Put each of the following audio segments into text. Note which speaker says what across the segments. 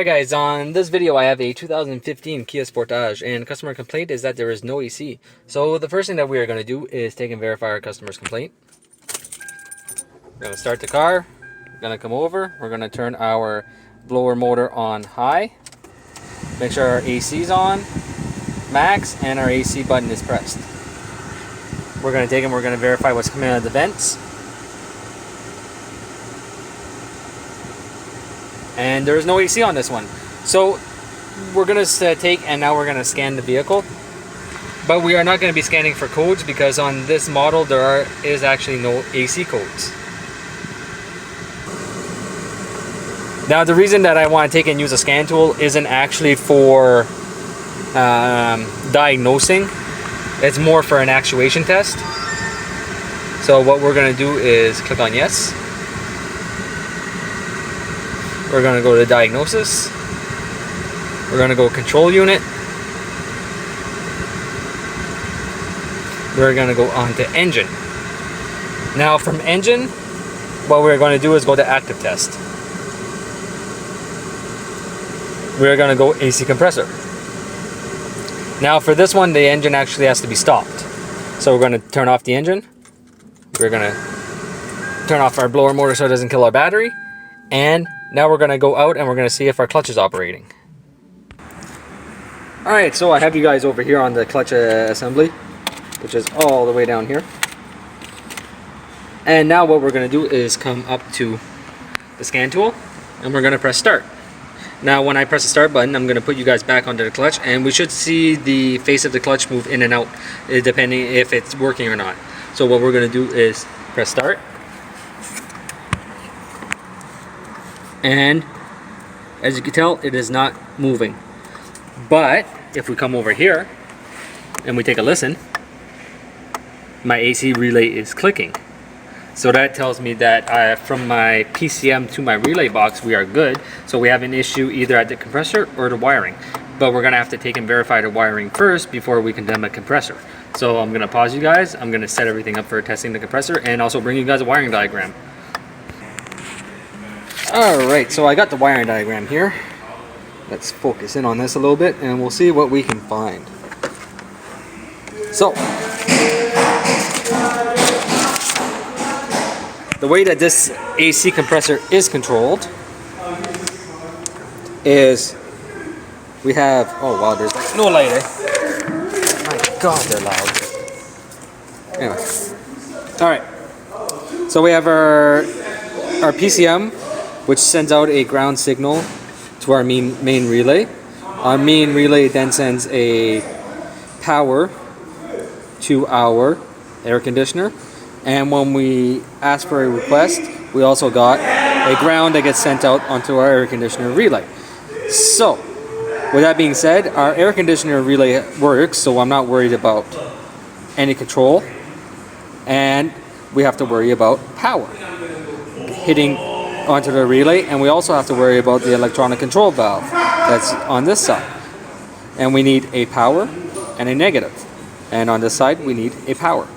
Speaker 1: Alright guys, on this video I have a 2015 Kia Sportage, and customer complaint is that there is no AC. So the first thing that we are going to do is take and verify our customer's complaint. We're going to start the car, we're going to come over, we're going to turn our blower motor on high, make sure our AC is on, max, and our AC button is pressed. We're going to take and we're going to verify what's coming out of the vents. And there is no AC on this one. So we're going to take and now we're going to scan the vehicle. But we are not going to be scanning for codes because on this model there is actually no AC codes. Now the reason that I want to take and use a scan tool isn't actually for diagnosing. It's more for an actuation test. So what we're going to do is click on yes. We're going to go to diagnosis. We're going to go control unit. We're going to go on to engine. Now from engine, what we're going to do is go to active test. We're going to go AC compressor. Now for this one, the engine actually has to be stopped. So we're going to turn off the engine. We're going to turn off our blower motor so it doesn't kill our battery. And now we're going to go out and we're going to see if our clutch is operating. Alright, so I have you guys over here on the clutch assembly, which is all the way down here. And now what we're going to do is come up to the scan tool and we're going to press start. Now when I press the start button, I'm going to put you guys back onto the clutch and we should see the face of the clutch move in and out depending if it's working or not. So what we're going to do is press start. And as you can tell, it is not moving. But if we come over here and we take a listen, my AC relay is clicking. So that tells me that from my PCM to my relay box, we are good. So we have an issue either at the compressor or the wiring. But we're gonna have to take and verify the wiring first before we condemn the compressor. So I'm gonna pause you guys. I'm gonna set everything up for testing the compressor and also bring you guys a wiring diagram. Alright, so I got the wiring diagram here. Let's focus in on this a little bit and we'll see what we can find. So, the way that this AC compressor is controlled is we have, oh wow, there's like no light, eh? My god, they're loud. Anyway, alright, so we have our PCM, which sends out a ground signal to our main relay. Our main relay then sends a power to our air conditioner. And when we ask for a request, we also got a ground that gets sent out onto our air conditioner relay. So, with that being said, our air conditioner relay works, so I'm not worried about any control. And we have to worry about power hitting onto the relay, and we also have to worry about the electronic control valve that's on this side. And we need a power and a negative. And on this side, we need a power.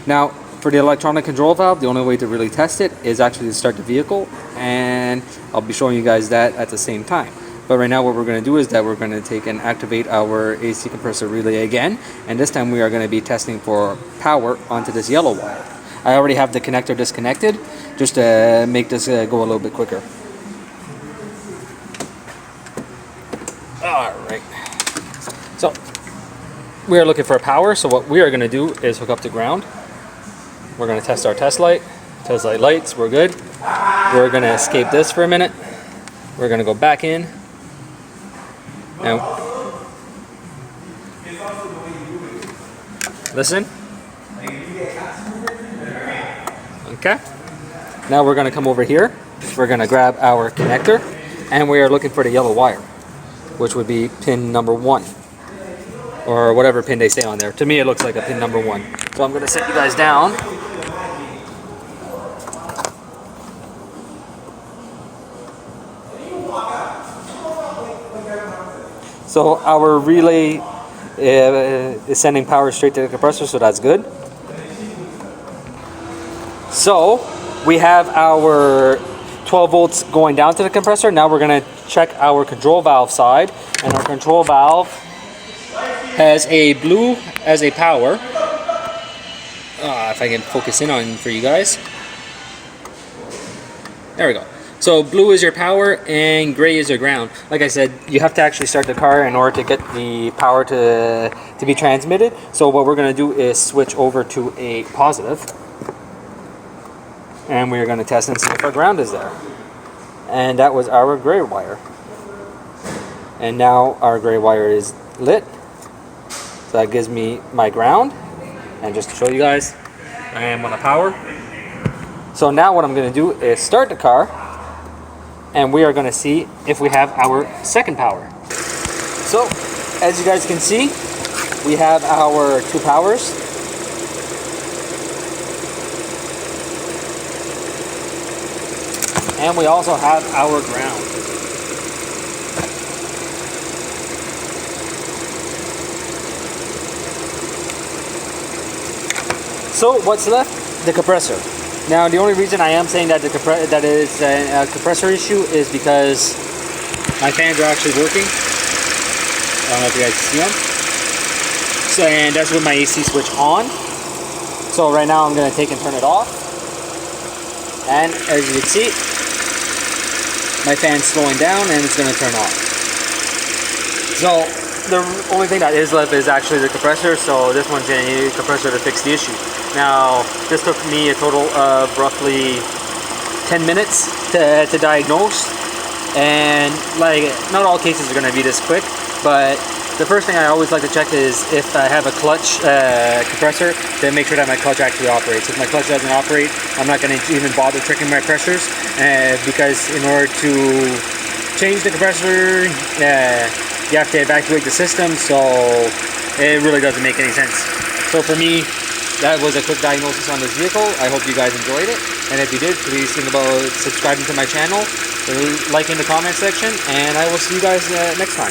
Speaker 1: Now, for the electronic control valve, the only way to really test it is actually to start the vehicle, and I'll be showing you guys that at the same time. But right now what we're going to do is that we're going to take and activate our AC compressor relay again, and this time we are going to be testing for power onto this yellow wire. I already have the connector disconnected, just to make this go a little bit quicker. Alright, so we are looking for power, so what we are going to do is hook up to ground. We're going to test our test light. Test light lights, we're good. We're going to escape this for a minute. We're going to go back in. And listen. Okay. Now we're going to come over here. We're going to grab our connector and we are looking for the yellow wire, which would be pin number 1 or whatever pin they say on there. To me it looks like a pin number 1. So I'm going to set you guys down. So our relay is sending power straight to the compressor, so that's good. So we have our 12 volts going down to the compressor. Now we're going to check our control valve side, and our control valve has a blue as a power. If I can focus in on for you guys. There we go. So blue is your power and gray is your ground. Like I said, you have to actually start the car in order to get the power to be transmitted. So what we're going to do is switch over to a positive. And we're going to test and see if our ground is there. And that was our gray wire. And now our gray wire is lit. So that gives me my ground. And just to show you guys, I am on the power. So now what I'm going to do is start the car, and we are going to see if we have our second power. So as you guys can see, we have our two powers. And we also have our ground. So what's left? The compressor. Now the only reason I am saying that that is a compressor issue is because my fans are actually working. I don't know if you guys see them. So, and that's with my AC switch on. So right now I'm going to take and turn it off. And as you can see, my fan's slowing down and it's going to turn off. So the only thing that is left is actually the compressor. So this one's going to need a compressor to fix the issue. Now, this took me a total of roughly 10 minutes to diagnose, and like, not all cases are going to be this quick, but the first thing I always like to check is if I have a clutch compressor, then make sure that my clutch actually operates. If my clutch doesn't operate, I'm not going to even bother checking my pressures, because in order to change the compressor, you have to evacuate the system, so it really doesn't make any sense. So for me, that was a quick diagnosis on this vehicle. I hope you guys enjoyed it. And if you did, please think about subscribing to my channel, like in the comment section, and I will see you guys next time.